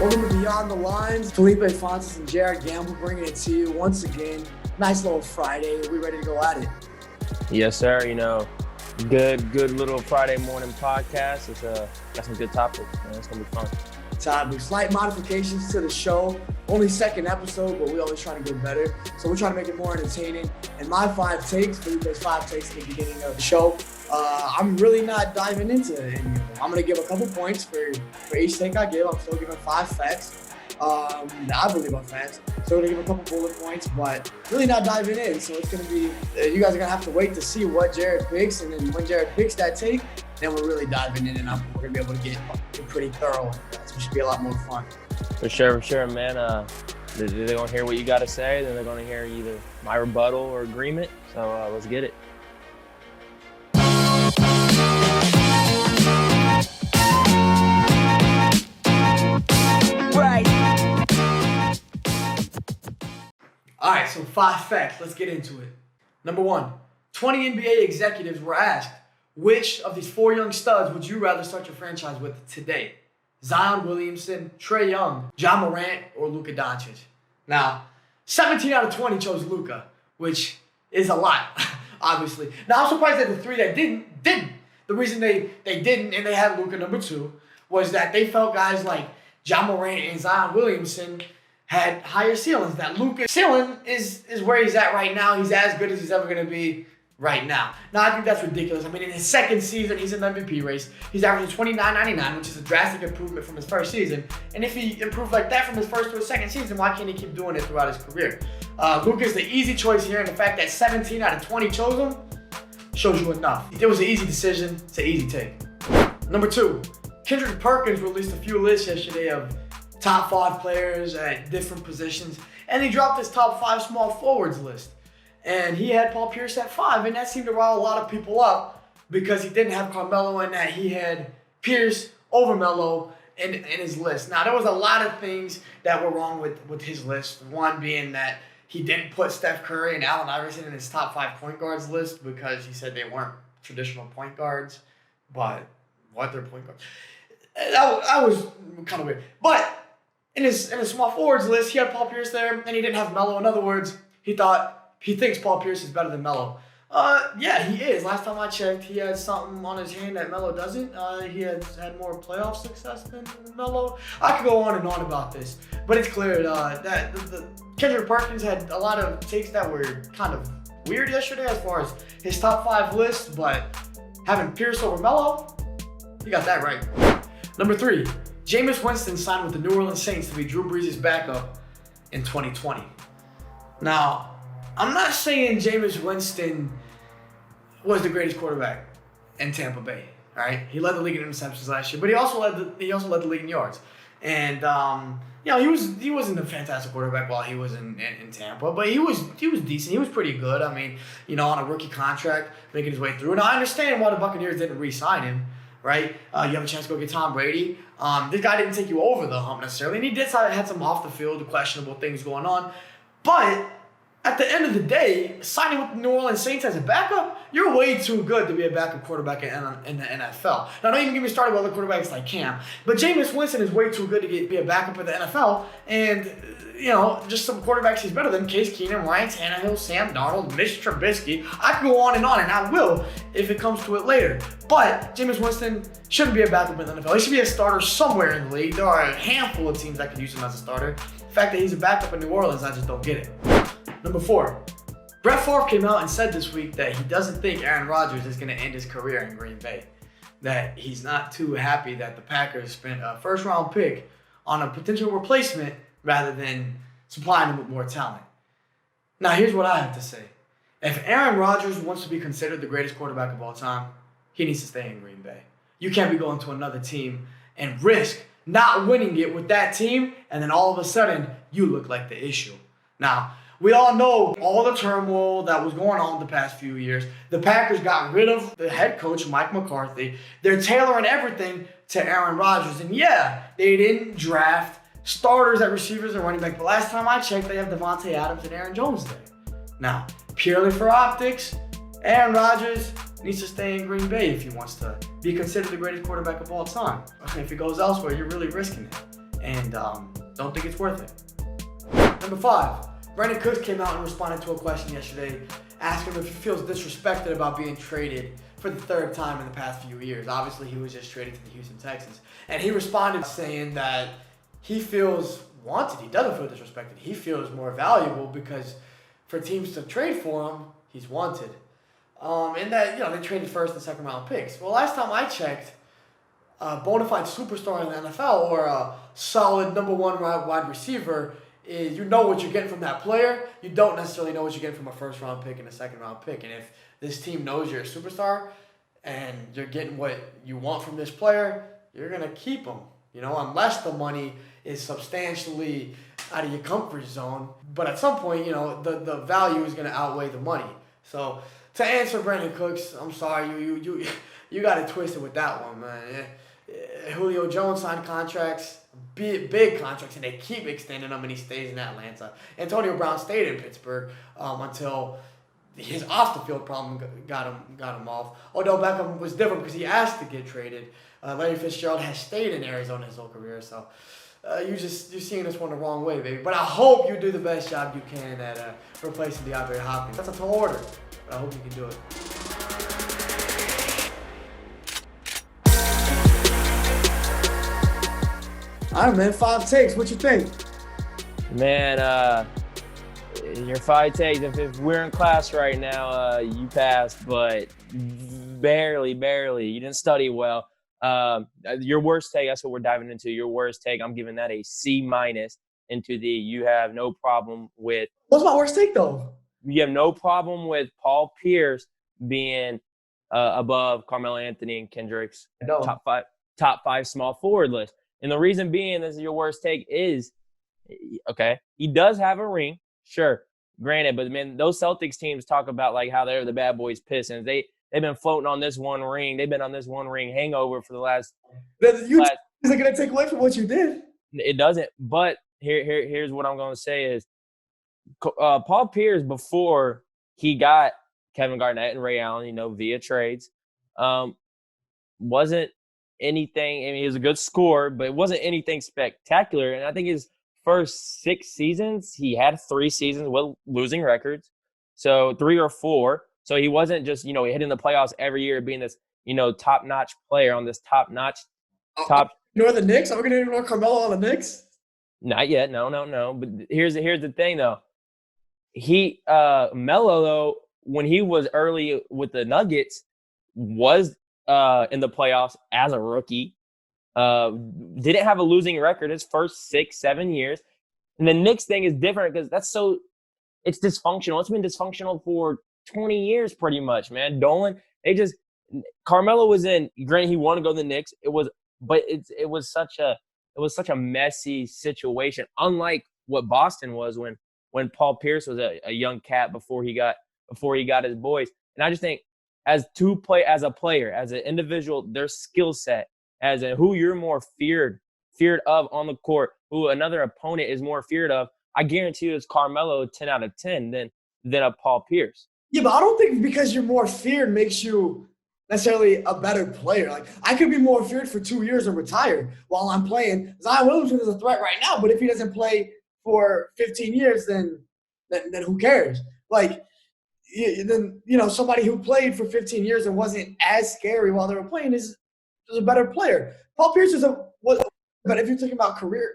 Welcome to Beyond the Lines. Felipe Fontes and Jared Gamble bringing it to you once again. Nice little Friday. Are we ready to go at it? Yes, sir. Good little Friday morning podcast. It's got some good topics, man. It's gonna be fun. Slight modifications to the show. Only second episode, but we always try to get better. So we're trying to make it more entertaining. And my 5 takes, Felipe's 5 takes at the beginning of the show. I'm really not diving into any of them. I'm gonna give a couple points for each take I give. I'm still giving 5 facts. I believe I'm facts. So we're gonna give a couple bullet points, but really not diving in. So it's gonna be, you guys are gonna have to wait to see what Jared picks, and then when Jared picks that take, then we're really diving in, and we're gonna be able to get pretty thorough. So it should be a lot more fun. For sure, man. They're gonna hear what you gotta say, then they're gonna hear either my rebuttal or agreement. So let's get it. Right. All right, so 5 facts. Let's get into it. Number 1, 20 NBA executives were asked, which of these 4 young studs would you rather start your franchise with today? Zion Williamson, Trae Young, Ja Morant, or Luka Doncic? Now, 17 out of 20 chose Luka, which is a lot, obviously. Now, I'm surprised that the 3 that didn't. The reason they didn't, and they had Luka number 2, was that they felt guys like Ja Morant and Zion Williamson had higher ceilings. That Luka's ceiling is where he's at right now. He's as good as he's ever going to be right now. Now, I think that's ridiculous. I mean, in his second season, he's in the MVP race. He's averaging 29.99, which is a drastic improvement from his first season. And if he improved like that from his first to his second season, why can't he keep doing it throughout his career? Luka's the easy choice here, and the fact that 17 out of 20 chose him shows you enough. It was an easy decision. It's an easy take. Number 2, Kendrick Perkins released a few lists yesterday of top 5 players at different positions, and he dropped his top 5 small forwards list. And he had Paul Pierce at 5, and that seemed to rile a lot of people up because he didn't have Carmelo in that. He had Pierce over Melo in his list. Now, there was a lot of things that were wrong with his list. One being that he didn't put Steph Curry and Allen Iverson in his top 5 point guards list because he said they weren't traditional point guards, but what, they're point guards? That was kind of weird. But in his small forwards list, he had Paul Pierce there, and he didn't have Melo. In other words, he thinks Paul Pierce is better than Melo. Yeah, he is. Last time I checked, he had something on his hand that Melo doesn't. He had more playoff success than Melo. I could go on and on about this, but it's clear that the Kendrick Perkins had a lot of takes that were kind of weird yesterday as far as his top 5 list, but having Pierce over Melo, he got that right. Number 3, Jameis Winston signed with the New Orleans Saints to be Drew Brees' backup in 2020. Now, I'm not saying Jameis Winston was the greatest quarterback in Tampa Bay. All right, he led the league in interceptions last year, but he also led the league in yards. And he wasn't a fantastic quarterback while he was in Tampa, but he was decent. He was pretty good. I mean, on a rookie contract, making his way through. And I understand why the Buccaneers didn't re-sign him. Right, you have a chance to go get Tom Brady. This guy didn't take you over the hump necessarily, and he did had some off the field questionable things going on. But at the end of the day, signing with the New Orleans Saints as a backup, you're way too good to be a backup quarterback in the NFL. Now, don't even get me started with other quarterbacks like Cam, but Jameis Winston is way too good to be a backup in the NFL. And just some quarterbacks he's better than: Case Keenum, Ryan Tannehill, Sam Darnold, Mitch Trubisky. I could go on, and I will if it comes to it later. But Jameis Winston shouldn't be a backup in the NFL. He should be a starter somewhere in the league. There are a handful of teams that could use him as a starter. The fact that he's a backup in New Orleans, I just don't get it. Number 4, Brett Favre came out and said this week that he doesn't think Aaron Rodgers is going to end his career in Green Bay. That he's not too happy that the Packers spent a first-round pick on a potential replacement rather than supplying him with more talent. Now, here's what I have to say. If Aaron Rodgers wants to be considered the greatest quarterback of all time, he needs to stay in Green Bay. You can't be going to another team and risk not winning it with that team, and then all of a sudden, you look like the issue. Now, we all know all the turmoil that was going on the past few years. The Packers got rid of the head coach, Mike McCarthy. They're tailoring everything to Aaron Rodgers. And yeah, they didn't draft starters at receivers and running back. But last time I checked, they have Devontae Adams and Aaron Jones there. Now, purely for optics, Aaron Rodgers needs to stay in Green Bay if he wants to be considered the greatest quarterback of all time. If he goes elsewhere, you're really risking it. and don't think it's worth it. Number 5, Brandin Cooks came out and responded to a question yesterday, asking him if he feels disrespected about being traded for the 3rd time in the past few years. Obviously, he was just traded to the Houston Texans. And he responded saying that he feels wanted. He doesn't feel disrespected. He feels more valuable because for teams to trade for him, he's wanted. And that, they traded 1st and 2nd round picks. Well, last time I checked, a bona fide superstar in the NFL or a solid number 1 wide receiver is you know what you're getting from that player. You don't necessarily know what you're getting from a 1st round pick and a 2nd round pick. And if this team knows you're a superstar and you're getting what you want from this player, you're going to keep him, unless the money is substantially out of your comfort zone. But at some point, the value is going to outweigh the money. So to answer Brandin Cooks, I'm sorry, you got it twisted with that one, man. Julio Jones signed contracts, big contracts, and they keep extending them, and he stays in Atlanta. Antonio Brown stayed in Pittsburgh until his off-the-field problem got him off. Odell Beckham was different because he asked to get traded. Larry Fitzgerald has stayed in Arizona his whole career, so you're seeing this one the wrong way, baby. But I hope you do the best job you can at replacing DeAndre Hopkins. That's a tall order, but I hope you can do it. All right, man. 5 takes. What you think? Man, your 5 takes. If we're in class right now, you passed, but barely. You didn't study well. Your worst take. That's what we're diving into. Your worst take. I'm giving that a C- into the. You have no problem with. What's my worst take though? You have no problem with Paul Pierce being above Carmelo Anthony and Kendrick's top five small forward list. And the reason being, this is your worst take, is, okay, he does have a ring, sure, granted, but, man, those Celtics teams talk about, like, how they're the bad boys Pistons. They've been floating on this one ring. They've been on this one ring hangover for the last – Is it going to take away from what you did? It doesn't, but here's what I'm going to say is Paul Pierce, before he got Kevin Garnett and Ray Allen, via trades, wasn't anything. I mean, he was a good scorer, but it wasn't anything spectacular. And I think his first 6 seasons, he had 3 seasons with losing records, so 3 or 4. So he wasn't just hitting the playoffs every year, being this top-notch player on this top-notch top. The Knicks? Are we going to ignore Carmelo on the Knicks? Not yet. No. But here's the thing, though. Melo, though, when he was early with the Nuggets, was in the playoffs as a rookie. Didn't have a losing record his first 6-7 years. And the Knicks thing is different because it's dysfunctional. It's been dysfunctional for 20 years pretty much, man. Dolan, Carmelo was in, granted he wanted to go to the Knicks. It was such a messy situation, unlike what Boston was when Paul Pierce was a young cat before he got his boys. And I just think as a player, as an individual, their skill set, as in who you're more feared of on the court, who another opponent is more feared of, I guarantee you it's Carmelo 10 out of 10 than a Paul Pierce. Yeah, but I don't think because you're more feared makes you necessarily a better player. Like, I could be more feared for 2 years and retire while I'm playing. Zion Williamson is a threat right now, but if he doesn't play for 15 years, then who cares? Like, then somebody who played for 15 years and wasn't as scary while they were playing is a better player. Paul Pierce but if you're talking about career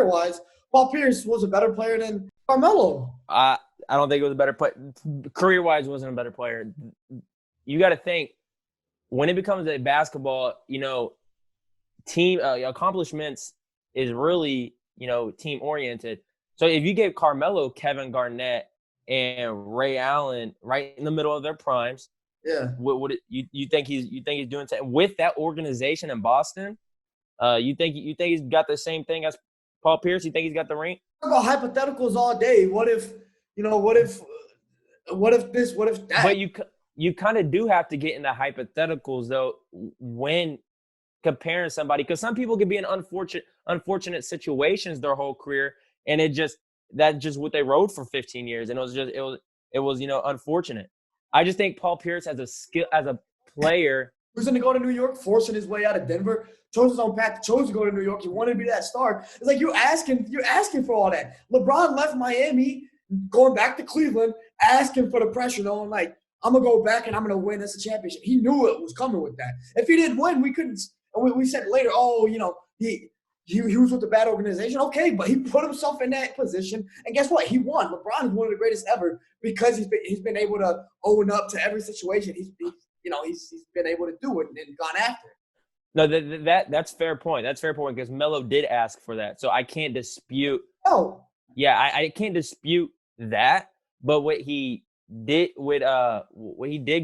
wise, Paul Pierce was a better player than Carmelo. I don't think it was a better player. Career wise, wasn't a better player. You got to think when it becomes a basketball, team accomplishments is really team oriented. So if you gave Carmelo, Kevin Garnett, and Ray Allen right in the middle of their primes, yeah, you think he's doing with that organization in Boston? You think he's got the same thing as Paul Pierce? You think he's got the ring? Talk about hypotheticals all day. What if this? What if that? But you kind of do have to get into hypotheticals though when comparing somebody, because some people could be in unfortunate situations their whole career, and that's just what they rode for 15 years, and it was unfortunate. I just think Paul Pierce as a player was going to go to New York, forcing his way out of Denver, chose his own path, chose to go to New York. He wanted to be that star. It's like you're asking for all that. LeBron left Miami, going back to Cleveland, asking for the pressure, knowing like, I'm going to go back and I'm going to win this championship. He knew it was coming with that. If he didn't win, we couldn't – we said later, he was with a bad organization. Okay, but he put himself in that position. And guess what? He won. LeBron is one of the greatest ever because he's been able to own up to every situation. He's been able to do it and gone after it. No, that's fair point. That's fair point because Melo did ask for that. So I can't dispute. Oh. Yeah, I can't dispute that. But what he did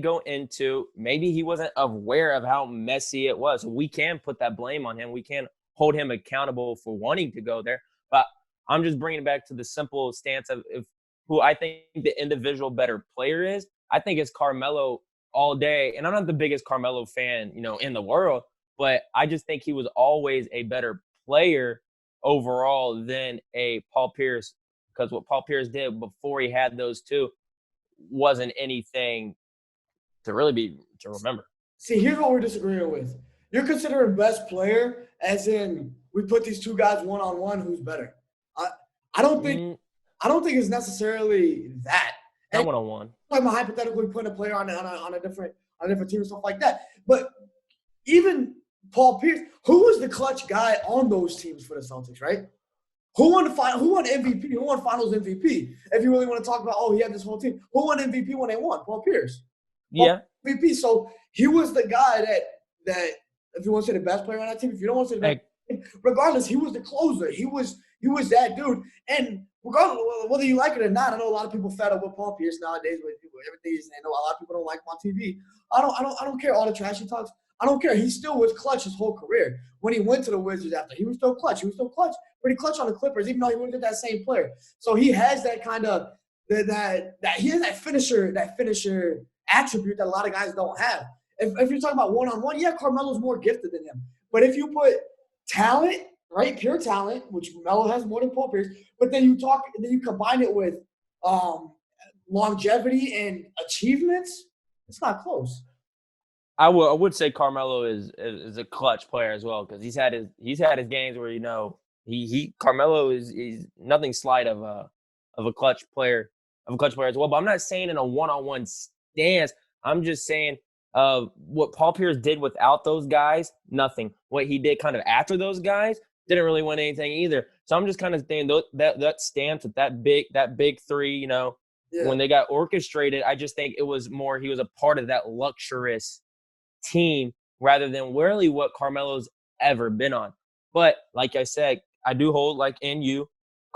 go into, maybe he wasn't aware of how messy it was. We can put that blame on him. We can hold him accountable for wanting to go there. But I'm just bringing it back to the simple stance of who I think the individual better player is. I think it's Carmelo all day. And I'm not the biggest Carmelo fan, in the world, but I just think he was always a better player overall than a Paul Pierce, because what Paul Pierce did before he had those two wasn't anything to remember. See, here's what we're disagreeing with. You're considering best player as in we put these two guys one-on-one, who's better. I don't think it's necessarily that. Not one-on-one. I'm hypothetically putting a player on a different team and stuff like that. But even Paul Pierce, who was the clutch guy on those teams for the Celtics, right? Who won MVP? Who won Finals MVP? If you really want to talk about, he had this whole team. Who won MVP when they won? Paul Pierce. MVP. So he was the guy that if you want to say the best player on that team, if you don't want to say the best, regardless, he was the closer. He was that dude. And regardless whether you like it or not, I know a lot of people fed up with Paul Pierce nowadays with everything he's saying. A lot of people don't like him on TV. I don't care all the trash he talks. I don't care. He still was clutch his whole career. When he went to the Wizards after, he was still clutch. Pretty clutch on the Clippers, even though he wouldn't get that same player. So he has that kind of he has that finisher attribute that a lot of guys don't have. If you're talking about one-on-one, Carmelo's more gifted than him. But if you put talent, right, pure talent, which Melo has more than Paul Pierce, but then you combine it with longevity and achievements, it's not close. I would say Carmelo is a clutch player as well, because he's had his games where Carmelo is nothing slight of a clutch player as well. But I'm not saying in a one-on-one stance. I'm just saying what Paul Pierce did without those guys, nothing. What he did kind of after those guys didn't really win anything either. So I'm just kind of saying that stance with that big three, when they got orchestrated, I just think it was more he was a part of that luxurious team rather than really what Carmelo's ever been on. But like I said, I do hold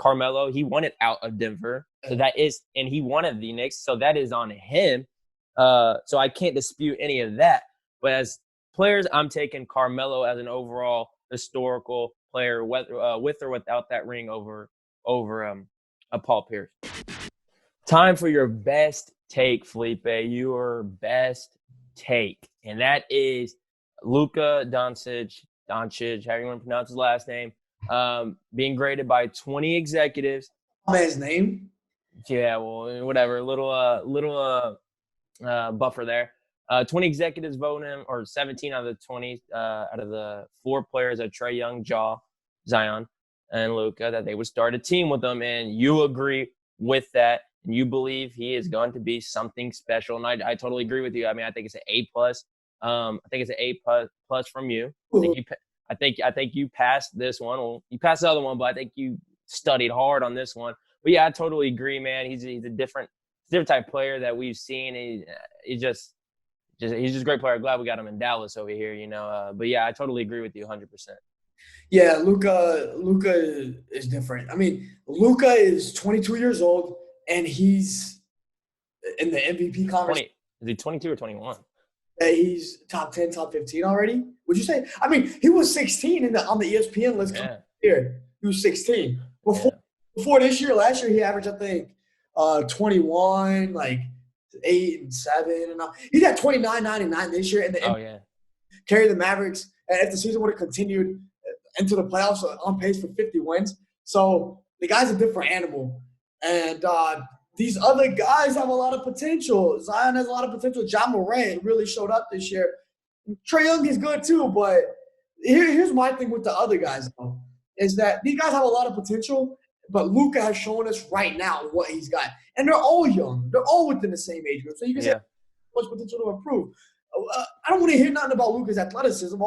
Carmelo, he wanted out of Denver. So and he wanted the Knicks. So that is on him. So I can't dispute any of that. But as players, I'm taking Carmelo as an overall historical player, with or without that ring over a Paul Pierce. Time for your best take, Felipe. Your best take. And that is Luka Doncic, however you want to pronounce his last name, being graded by 20 executives. His name? Yeah, well, whatever. Little buffer there. 20 executives voting him, or 17 out of the 20, out of the 4 players at Trae Young, Zion, and Luka, that they would start a team with him. And you agree with that. And you believe he is going to be something special. And I totally agree with you. I mean, I think it's an A+. I think it's an A plus from you. I think you passed this one. Well, you passed the other one, but I think you studied hard on this one. But yeah, I totally agree, man. He's a different type of player that we've seen. He's just a great player. Glad we got him in Dallas over here, But yeah, I totally agree with you 100%. Yeah, Luka is different. I mean, Luka is 22 years old and he's in the MVP conversation. Is he 22 or 21? He's top 10, top 15 already. Would you say? I mean, he was 16 on the ESPN list here. He was 16. Before this year, last year, he averaged, I think, 21, like 8 and 7. And he's at 29.99 this year. And carried the Mavericks. And if the season would have continued into the playoffs, on pace for 50 wins. So the guy's a different animal. And these other guys have a lot of potential. Zion has a lot of potential. Ja Morant really showed up this year. Trae Young is good too, but here's my thing with the other guys though, is that these guys have a lot of potential, but Luka has shown us right now what he's got, and they're all young. They're all within the same age group, so you can say Yeah. much potential to improve. I don't want to hear nothing about Luka's athleticism.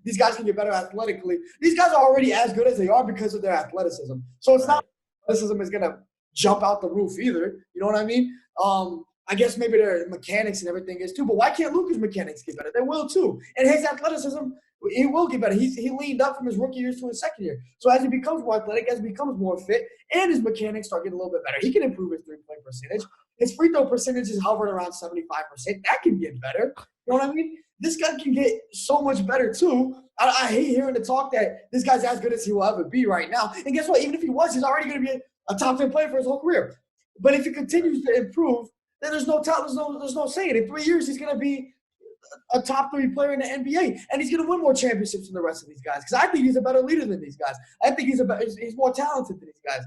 These guys can get better athletically. These guys are already as good as they are because of their athleticism. So it's not athleticism is going to jump out the roof either. You know what I mean? I guess maybe their mechanics and everything is too. But why can't Luka's mechanics get better? They will too. And his athleticism, he will get better. He leaned up from his rookie years to his second year. So as he becomes more athletic, as he becomes more fit, and his mechanics start getting a little bit better, he can improve his three-point percentage. His free throw percentage is hovering around 75%. That can get better. You know what I mean? This guy can get so much better too. I hate hearing the talk that this guy's as good as he will ever be right now. And guess what? Even if he was, he's already going to be a top 10 player for his whole career. But if he continues to improve, then there's no saying. In 3 years, he's going to be a top 3 player in the NBA, and he's going to win more championships than the rest of these guys. Because I think he's a better leader than these guys. I think he's more talented than these guys.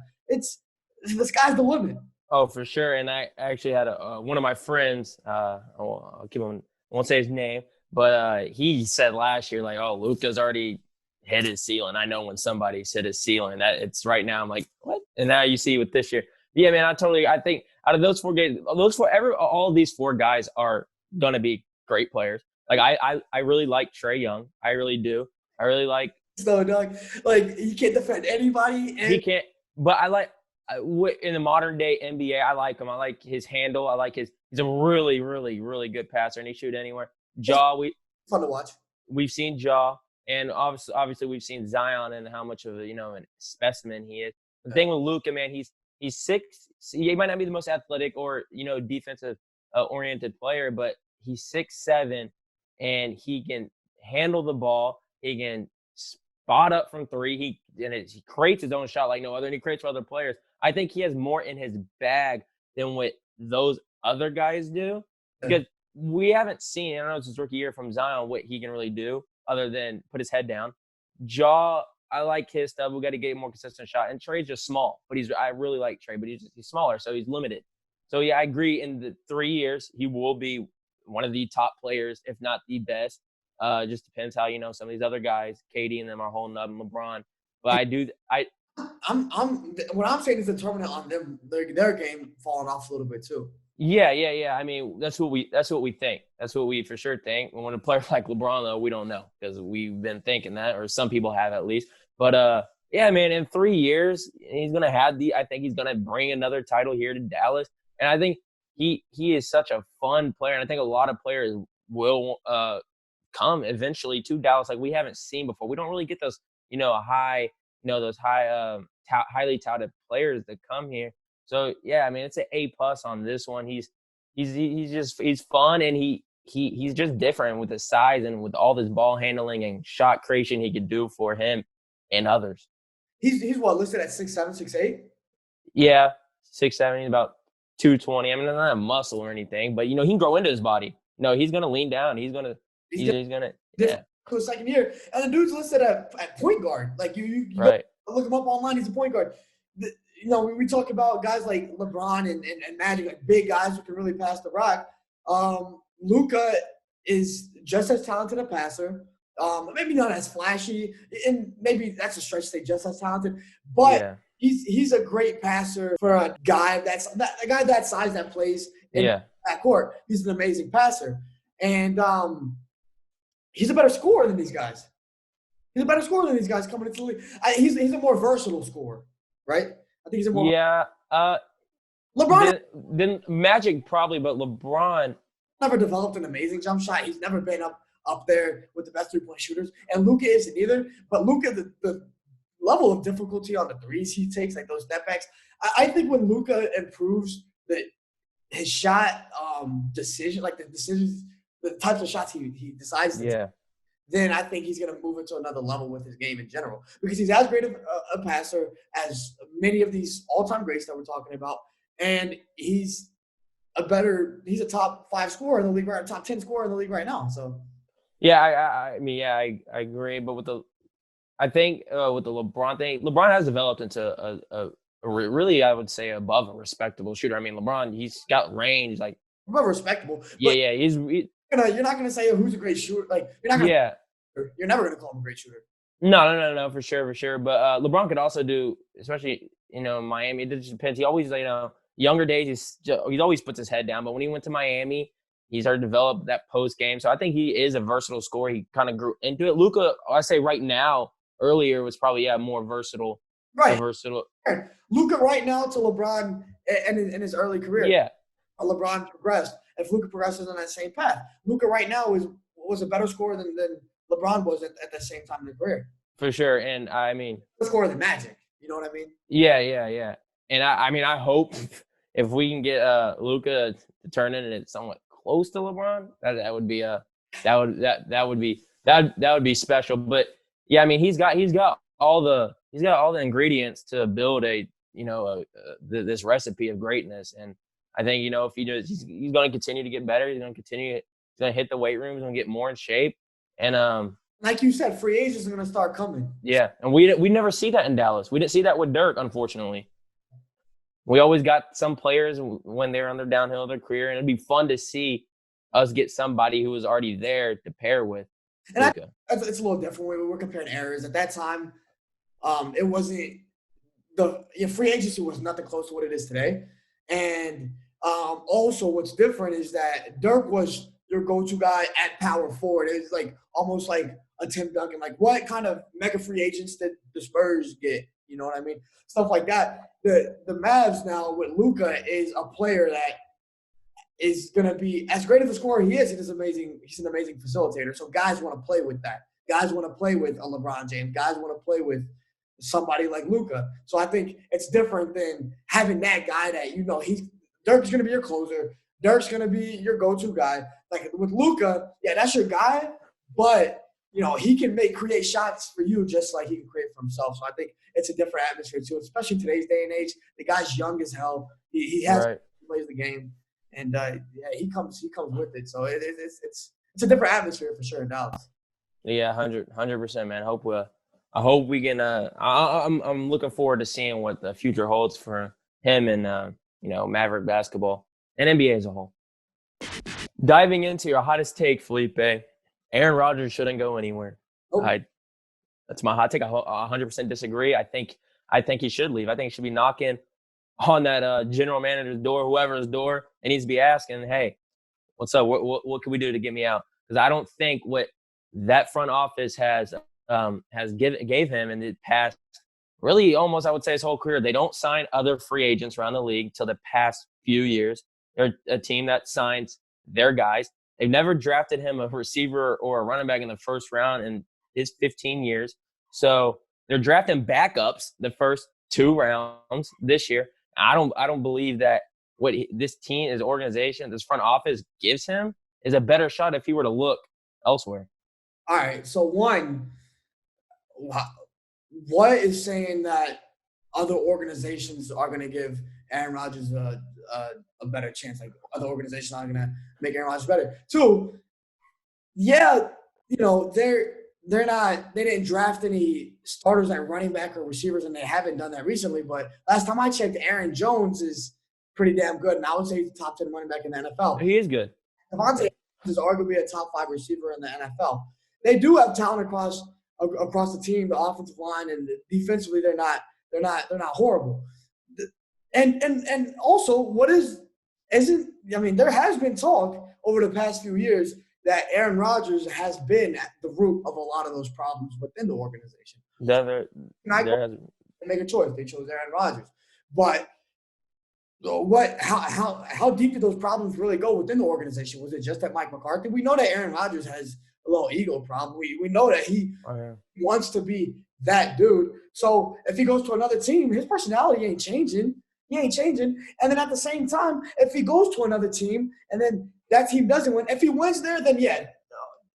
The sky's the limit. Oh, for sure. And I actually had one of my friends. I'll keep him. I won't say his name, but he said last year, like, "Oh, Luka's already hit his ceiling." I know when somebody's hit his ceiling, that it's right now. I'm like, what? And now you see with this year. Yeah, man. I think out of those 4 games, all of these 4 guys are gonna be great players. Like I really like Trae Young. I really do. I really like. So, Doug, like he can't defend anybody. He can't. But I like in the modern day NBA. I like him. I like his handle. I like his. He's a really, really, really good passer, and he shoot anywhere. Fun to watch. We've seen Ja, and obviously we've seen Zion and how much of a a specimen he is. The thing with Luka, man, he's 6. He might not be the most athletic or defensive oriented player, but he's 6'7", and he can handle the ball. He can spot up from 3. He creates his own shot like no other, and he creates for other players. I think he has more in his bag than what those other guys do, because we haven't seen, I don't know, it's his rookie year from Zion, what he can really do other than put his head down. Ja, I like his stuff. We got to get a more consistent shot. And Trae's just small, but I really like Trae, but he's smaller, so he's limited. So yeah, I agree. In the 3 years, he will be one of the top players, if not the best. Just depends how some of these other guys, KD and them, are holding up, and LeBron. But what I'm saying is determinant on them, their game falling off a little bit too. Yeah. I mean, that's what we think. That's what we for sure think. When a player like LeBron, though, we don't know, because we've been thinking that, or some people have at least. But yeah, man, in 3 years, he's gonna I think he's gonna bring another title here to Dallas, and I think he is such a fun player, and I think a lot of players will come eventually to Dallas like we haven't seen before. We don't really get those highly touted players that come here. So yeah, I mean, it's an A+ on this one. He's fun, and he's just different with his size and with all this ball handling and shot creation he could do for him and others. He's what, listed at 6'7", 6'8"? Yeah, 6'7". He's about 220. I mean, not a muscle or anything, but he can grow into his body. No, he's gonna lean down. He's gonna Cool, second year, and the dude's listed at point guard. Like you right. Look him up online. He's a point guard. We talk about guys like LeBron and Magic, like big guys who can really pass the rock. Luka is just as talented a passer. Maybe not as flashy, and maybe that's a stretch to say just as talented, but he's a great passer for a guy that size that plays in that court. He's an amazing passer, and he's a better scorer than these guys. He's a better scorer than these guys coming into the league. He's a more versatile scorer, right? I think he's a more LeBron then Magic probably, but LeBron never developed an amazing jump shot. He's never been up there with the best 3-point shooters, and Luka isn't either. But Luka, the level of difficulty on the threes he takes, like those step backs, I think when Luka improves his shot decision, like the types of shots he decides to take, then I think he's going to move into another level with his game in general, because he's as great a passer as many of these all-time greats that we're talking about, and he's a top 5 scorer in the league, right? Top 10 scorer in the league right now. So yeah, I agree, but with the LeBron thing, LeBron has developed into a really, I would say, above a respectable shooter. I mean, LeBron, he's got range, like above respectable. Yeah, You're not gonna say who's a great shooter. Like Yeah. you're never gonna call him a great shooter. No, for sure. But LeBron could also do, especially Miami. It just depends. He always, younger days, he always puts his head down. But when he went to Miami, he started to develop that post game. So I think he is a versatile scorer. He kind of grew into it. Luka, I say right now, earlier was probably more versatile. Right. Versatile. Luka right now to LeBron in his early career. Yeah. LeBron progressed. If Luka progresses on that same path, Luka right now was a better scorer than LeBron was at the same time in his career. For sure. And I mean, scorer than Magic. You know what I mean? Yeah. And I hope if we can get Luka to turn in and it's somewhat close to LeBron, that would be that would be special. But yeah, I mean, he's got all the ingredients to build this recipe of greatness. And I think, if he does, he's going to continue to get better. He's going to hit the weight room. He's going to get more in shape. And like you said, free agents are going to start coming. Yeah, and we never see that in Dallas. We didn't see that with Dirk, unfortunately. We always got some players when they're on their downhill of their career, and it'd be fun to see us get somebody who was already there to pair with. And it's a little different. We're comparing eras. At that time, it wasn't free agency was nothing close to what it is today. And also, what's different is that Dirk was your go-to guy at power forward. It's like almost like a Tim Duncan. Like, what kind of mega free agents did the Spurs get? You know what I mean? Stuff like that. The Mavs now with Luka is a player that is going to be as great of a scorer he is. He's amazing. He's an amazing facilitator. So guys want to play with that. Guys want to play with a LeBron James. Guys want to play with somebody like Luka. So I think it's different than having that guy that Dirk's going to be your closer. Dirk's going to be your go-to guy. Like with Luka, yeah, that's your guy, but he can create shots for you just like he can create for himself. So I think it's a different atmosphere too, especially in today's day and age. The guy's young as hell. He plays the game, and he comes with it. So it's a different atmosphere for sure in Dallas. Yeah, 100%, man. I hope we can. I'm looking forward to seeing what the future holds for him and Maverick basketball and NBA as a whole. Diving into your hottest take, Felipe. Aaron Rodgers shouldn't go anywhere. Oh. That's my hot take. I 100% disagree. I think he should leave. I think he should be knocking on that general manager's door, whoever's door, and needs to be asking, "Hey, what's up? What can we do to get me out?" Because I don't think what that front office has gave him in the past, really almost I would say his whole career. They don't sign other free agents around the league till the past few years. They're a team that signs their guys. They've never drafted him a receiver or a running back in the first round in his 15 years. So they're drafting backups the first 2 rounds this year. I don't believe that what this team, his organization, this front office gives him is a better shot if he were to look elsewhere. All right. So one, what is saying that other organizations are going to give Aaron Rodgers a better chance? Like other organizations are going to make Aaron Rodgers better. 2, yeah, they didn't draft any starters at running back or receivers, and they haven't done that recently. But last time I checked, Aaron Jones is pretty damn good, and I would say he's the top 10 running back in the NFL. He is good. Devontae is arguably a top 5 receiver in the NFL. They do have talent across the team, the offensive line, and defensively they're not horrible. And also, there has been talk over the past few years that Aaron Rodgers has been at the root of a lot of those problems within the organization. Make a choice. They chose Aaron Rodgers. But how deep did those problems really go within the organization? Was it just at Mike McCarthy? We know that Aaron Rodgers has a little ego problem. We know that he wants to be that dude. So if he goes to another team, his personality ain't changing. He ain't changing. And then at the same time, if he goes to another team and then that team doesn't win, if he wins there, then yeah,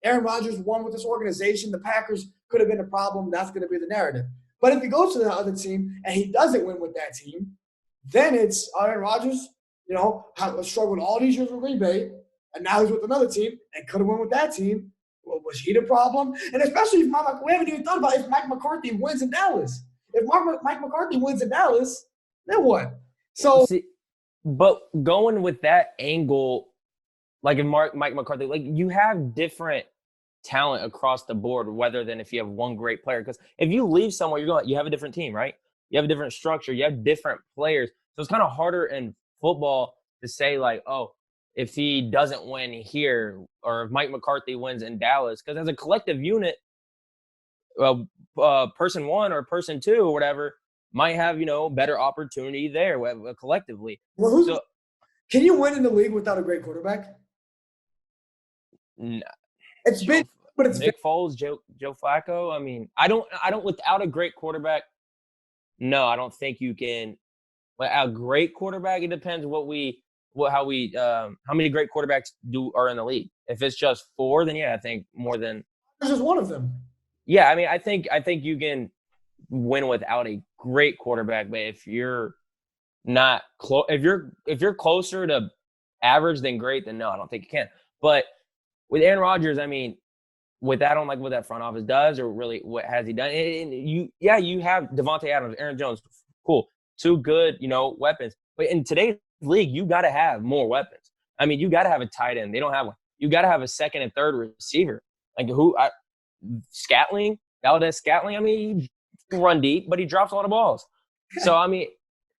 Aaron Rodgers won with this organization. The Packers could have been a problem. That's going to be the narrative. But if he goes to the other team and he doesn't win with that team, then it's Aaron Rodgers, struggled all these years with Green Bay, and now he's with another team and could have won with that team. Well, was he the problem? And especially if we haven't even thought about if Mike McCarthy wins in Dallas. If Mike McCarthy wins in Dallas, then what? So, but going with that angle, like if Mike McCarthy, like you have different talent across the board, rather than if you have one great player. Because if you leave somewhere, you have a different team, right? You have a different structure. You have different players. So it's kind of harder in football to say like, oh, if he doesn't win here, or if Mike McCarthy wins in Dallas, because as a collective unit, person one or person two or whatever might have better opportunity there collectively. Well, So can you win in the league without a great quarterback? It's been, but it's Nick Foles, Joe Flacco. I mean, I don't without a great quarterback. No, I don't think you can. Without a great quarterback, it depends how many great quarterbacks are in the league. If it's just 4, then yeah, I think more than. This is one of them. Yeah, I mean, I think you can win without a great quarterback, but if you're not close, if you're closer to average than great, then no, I don't think you can. But with Aaron Rodgers, I mean, with that, I don't like what that front office does, or really what has he done. And you have Devontae Adams, Aaron Jones, cool, 2 good, weapons. But in today's league, you got to have more weapons. I mean, you got to have a tight end. They don't have one. You got to have a second and third receiver. Like Valdez-Scantling, I mean, he can run deep, but he drops a lot of balls. So, I mean,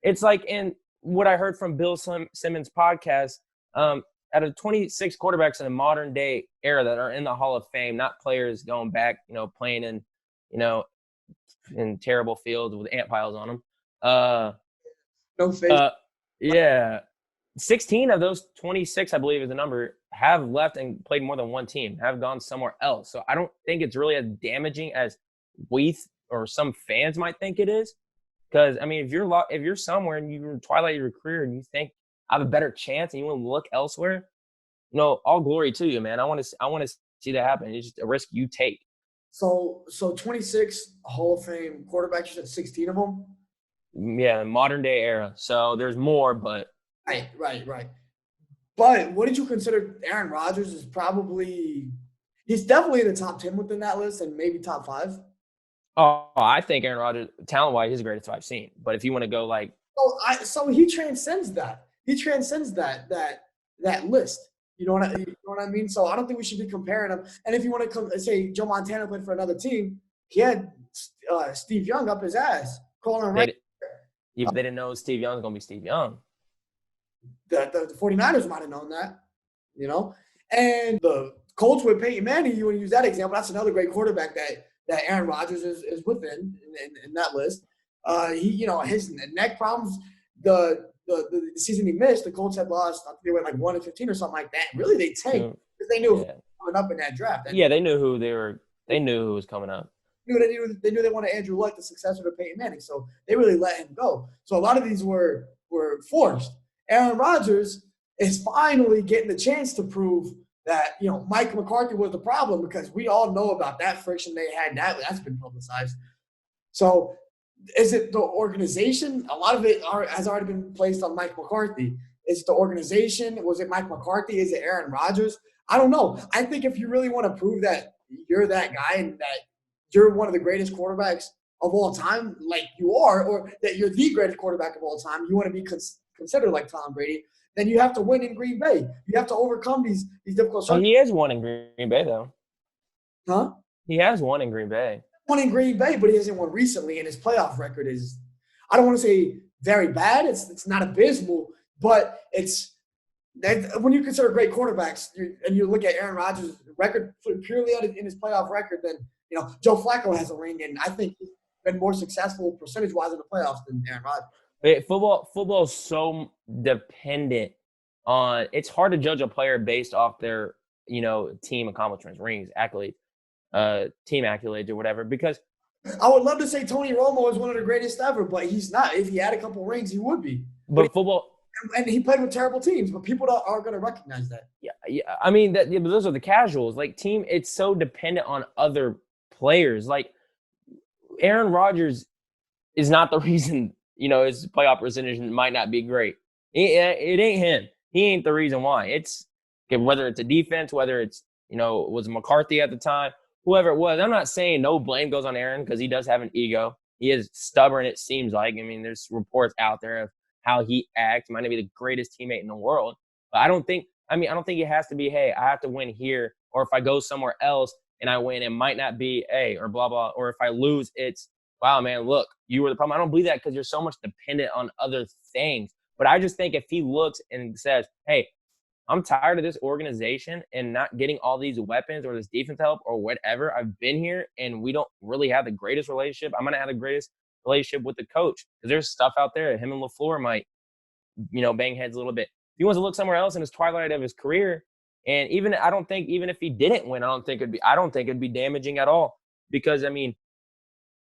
it's like in what I heard from Bill Simmons' podcast, out of 26 quarterbacks in the modern day era that are in the Hall of Fame, not players going back, playing in, in terrible fields with ant piles on them. No face. Yeah. 16 of those 26, I believe is the number, have left and played more than one team, have gone somewhere else. So I don't think it's really as damaging as we or some fans might think it is. Because, I mean, if you're somewhere and you're in the twilight of your career and you think I have a better chance and you want to look elsewhere, all glory to you, man. I want to see that happen. It's just a risk you take. So 26 Hall of Fame quarterbacks, you said 16 of them? Yeah, modern day era. So there's more, but. Right. But what did you consider Aaron Rodgers is probably – he's definitely in the top 10 within that list and maybe top 5? Oh, I think Aaron Rodgers, talent-wise, he's the greatest I've seen. But if you want to go like – So he transcends that. He transcends that list. You know what I mean? So I don't think we should be comparing them. And if you want to say Joe Montana played for another team, he had Steve Young up his ass, calling him right. Yeah, they didn't know Steve Young was going to be Steve Young. The 49ers might have known that, And the Colts with Peyton Manning, you want to use that example. That's another great quarterback that Aaron Rodgers is within in that list. His neck problems, the season he missed, the Colts had lost. I think they went like 1-15 or something like that. Really, they tanked because they knew who was coming up in that draft. Yeah, they knew who they were. They knew who was coming up. They knew they wanted Andrew Luck, the successor to Peyton Manning, so they really let him go. So a lot of these were forced. Aaron Rodgers is finally getting the chance to prove that Mike McCarthy was the problem, because we all know about that friction they had. That's been publicized. So is it the organization? A lot of it has already been placed on Mike McCarthy. Is it the organization? Was it Mike McCarthy? Is it Aaron Rodgers? I don't know. I think if you really want to prove that you're that guy and that you're one of the greatest quarterbacks of all time, like you are, or that you're the greatest quarterback of all time, you want to be considered like Tom Brady, then you have to win in Green Bay. You have to overcome these difficult struggles. He has won in Green Bay, though. Huh? He has won in Green Bay. Won in Green Bay, but he hasn't won recently, and his playoff record is, I don't want to say very bad. It's not abysmal, but it's when you consider great quarterbacks and you look at Aaron Rodgers' record purely in his playoff record, then Joe Flacco has a ring, and I think he's been more successful percentage-wise in the playoffs than Aaron Rodgers. Football is so dependent on – it's hard to judge a player based off their, team accomplishments, rings, accolades, team accolades or whatever, because – I would love to say Tony Romo is one of the greatest ever, but he's not. If he had a couple rings, he would be. But football – and he played with terrible teams, but people aren't going to recognize that. Yeah. I mean, but those are the casuals. Like, team – it's so dependent on other players. Like, Aaron Rodgers is not the reason – his playoff percentage might not be great. It ain't him. He ain't the reason why. It's whether it's a defense, whether it's, was McCarthy at the time, whoever it was. I'm not saying no blame goes on Aaron, because he does have an ego. He is stubborn, it seems like. I mean, there's reports out there of how he acts. Might not be the greatest teammate in the world. But I mean, I don't think it has to be, hey, I have to win here, or if I go somewhere else and I win, it might not be, hey, or blah, blah, or if I lose, it's, wow, man, look, you were the problem. I don't believe that because you're so much dependent on other things. But I just think if he looks and says, hey, I'm tired of this organization and not getting all these weapons or this defense help or whatever. I've been here and we don't really have the greatest relationship. I'm going to have the greatest relationship with the coach because there's stuff out there. Him and LaFleur might, bang heads a little bit. If he wants to look somewhere else in his twilight of his career, and I don't think even if he didn't win, I don't think it'd be damaging at all because, I mean,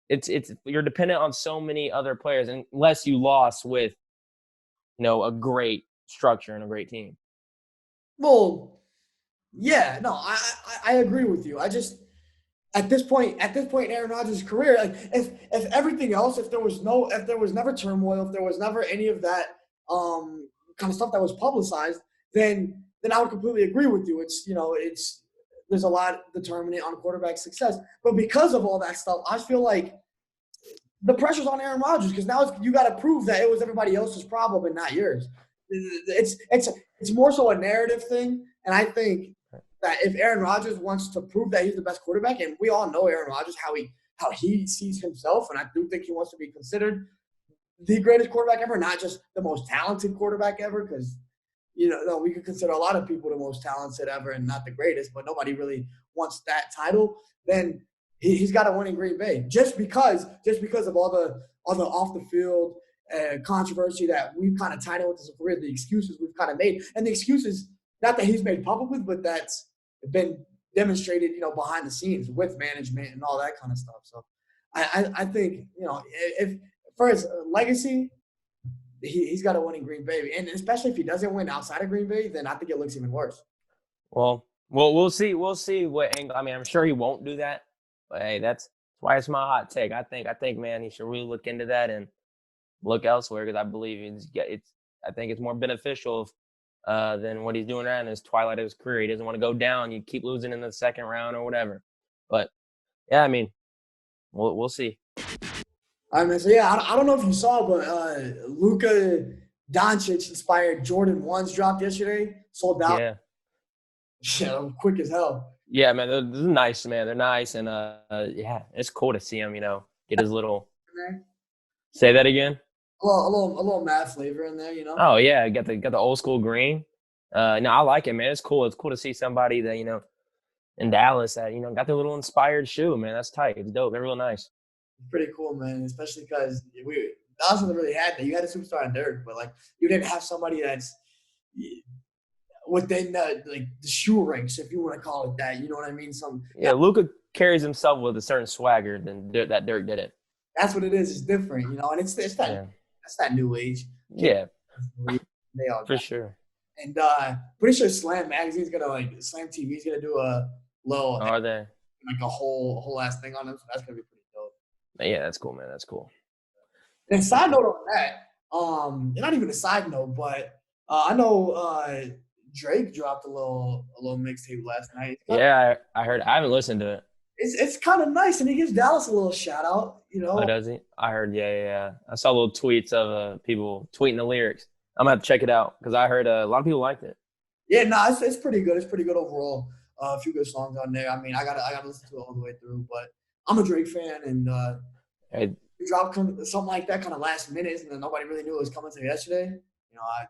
it's you're dependent on so many other players unless you lost with, a great structure and a great team. Well, yeah, no, I agree with you. I just at this point in Aaron Rodgers' career, like if everything else, if there was never turmoil, if there was never any of that kind of stuff that was publicized, then I would completely agree with you. It's there's a lot determinant on quarterback success, but because of all that stuff, I feel like the pressure's on Aaron Rodgers because now you got to prove that it was everybody else's problem and not yours. It's more so a narrative thing, and I think that if Aaron Rodgers wants to prove that he's the best quarterback, and we all know Aaron Rodgers how he sees himself, and I do think he wants to be considered the greatest quarterback ever, not just the most talented quarterback ever, because we could consider a lot of people the most talented ever and not the greatest, but nobody really wants that title. Then he's got to win in Green Bay just because of all the off the field controversy that we've kind of tied in with his career, the excuses we've kind of made, and the excuses not that he's made public with, but that's been demonstrated, behind the scenes with management and all that kind of stuff. So I think, if for his legacy, he's got to win in Green Bay, and especially if he doesn't win outside of Green Bay, then I think it looks even worse. Well, we'll see. We'll see what angle. I mean, I'm sure he won't do that, but hey, that's why it's my hot take. I think, man, he should really look into that and look elsewhere because I believe I think it's more beneficial than what he's doing right in his twilight of his career. He doesn't want to go down. You keep losing in the second round or whatever. But yeah, I mean, we'll see. All right, man. So yeah, I don't know if you saw, but Luka Doncic inspired Jordan 1s dropped yesterday. Sold out. Yeah, quick as hell. Yeah, man. They're nice, man. They're nice, and yeah, it's cool to see him. Get his little. Say that again. A little matte flavor in there, Oh yeah, got the old school green. No, I like it, man. It's cool. It's cool to see somebody that in Dallas that got their little inspired shoe, man. That's tight. It's dope. They're real nice. It's pretty cool, man. Especially because Dallas hasn't really had that. You had a superstar in Dirk, but you didn't have somebody that's within the shoe ranks, if you want to call it that. You know what I mean? Luka carries himself with a certain swagger than that Dirk didn't. That's what it is. It's different, and it's that. Yeah. That's that new age. Yeah, they all for sure. And pretty sure Slam Magazine's gonna Slam TV's gonna do a little. Are they? A whole ass thing on them, so that's gonna be pretty dope. Yeah, that's cool, man. That's cool. And side note on that, not even a side note, but I know Drake dropped a little mixtape last night. Yeah, I heard. I haven't listened to it. It's kind of nice, and he gives Dallas a little shout out. Oh, does he? I heard. Yeah. I saw little tweets of people tweeting the lyrics. I'm gonna have to check it out because I heard a lot of people liked it. Yeah, no, it's pretty good. It's pretty good overall. A few good songs on there. I mean, I gotta listen to it all the way through. But I'm a Drake fan, and he dropped something like that kind of last minute, and then nobody really knew it was coming to yesterday. I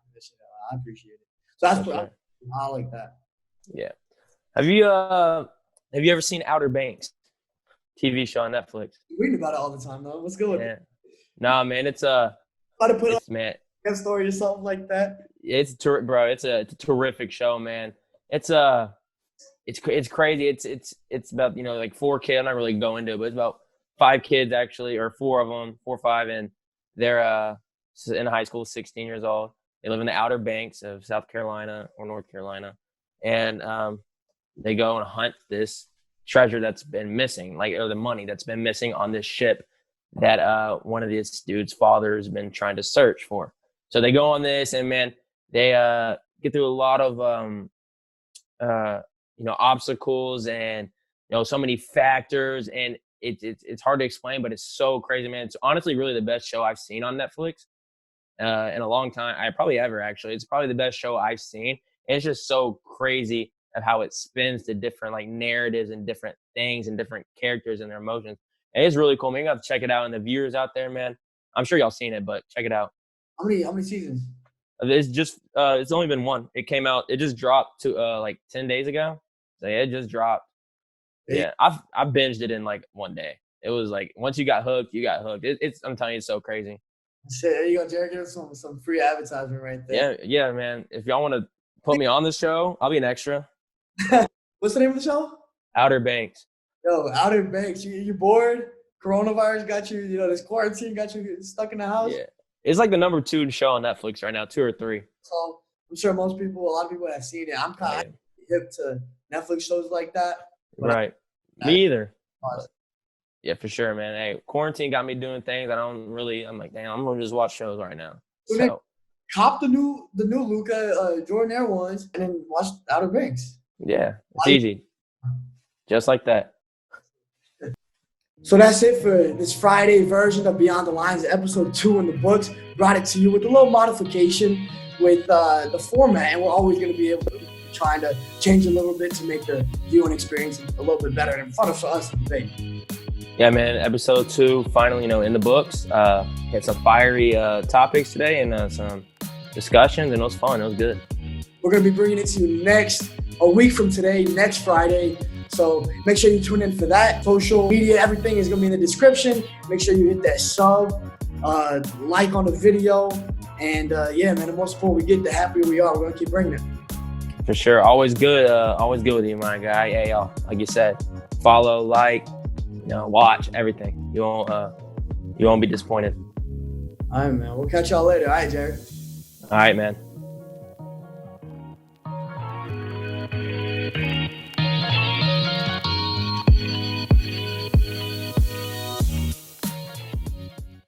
appreciate it. So that's what I like that. Yeah. Have you ever seen Outer Banks? TV show on Netflix. You're reading about it all the time, though. What's good with it? Nah, man, it's about to put up a story or something like that. It's a terrific show, man. It's crazy. It's about 4 kids. I'm not really going into it, but it's about 5 kids actually, or 4 of them, 4 or 5, and they're in high school, 16 years old. They live in the Outer Banks of South Carolina or North Carolina, and they go and hunt this treasure that's been missing, or the money that's been missing on this ship that one of these dude's father has been trying to search for. So they go on this, and man, they get through a lot of obstacles and so many factors, and it's hard to explain, but it's so crazy, man. It's honestly really the best show I've seen on Netflix in a long time. I probably ever actually. It's probably the best show I've seen. And it's just so crazy of how it spins to different like narratives and different things and different characters and their emotions. And it's really cool. Man, you have to check it out. And the viewers out there, man, I'm sure y'all seen it, but check it out. How many seasons? It's just it's only been one. It came out. It just dropped to like 10 days ago. So yeah, it just dropped. Yeah, I binged it in like one day. It was like once you got hooked, you got hooked. It's I'm telling you, it's so crazy. Shit, there you go, Jared. Give us some free advertisement right there. Yeah, man. If y'all want to put me on the show, I'll be an extra. What's the name of the show? Outer Banks. Yo, Outer Banks. You bored? Coronavirus got you. This quarantine got you stuck in the house. Yeah, it's like the number 2 show on Netflix right now, 2 or 3. So I'm sure a lot of people have seen it. I'm kind of hip to Netflix shows like that. Right. Me either. Yeah, for sure, man. Hey, quarantine got me doing things I'm like, damn, I'm gonna just watch shows right now. So cop the new Luka Jordan Air ones and then watch Outer Banks. Yeah, it's easy. Just like that. So that's it for this Friday version of Beyond the Lines, episode 2 in the books. Brought it to you with a little modification with the format, and we're always going to be able to trying to change a little bit to make the viewing experience a little bit better and fun for us to debate. Yeah, man. Episode 2, finally, in the books. Had some fiery topics today and some discussions, and it was fun. It was good. We're going to be bringing it to you a week from today, next Friday. So make sure you tune in for that. Social media, everything is going to be in the description. Make sure you hit that sub, like on the video. And yeah, man, the more support we get, the happier we are. We're going to keep bringing it. For sure. Always good with you, my guy. Hey, y'all, like you said, follow, like, watch everything. You won't be disappointed. All right, man. We'll catch y'all later. All right, Jared. All right, man.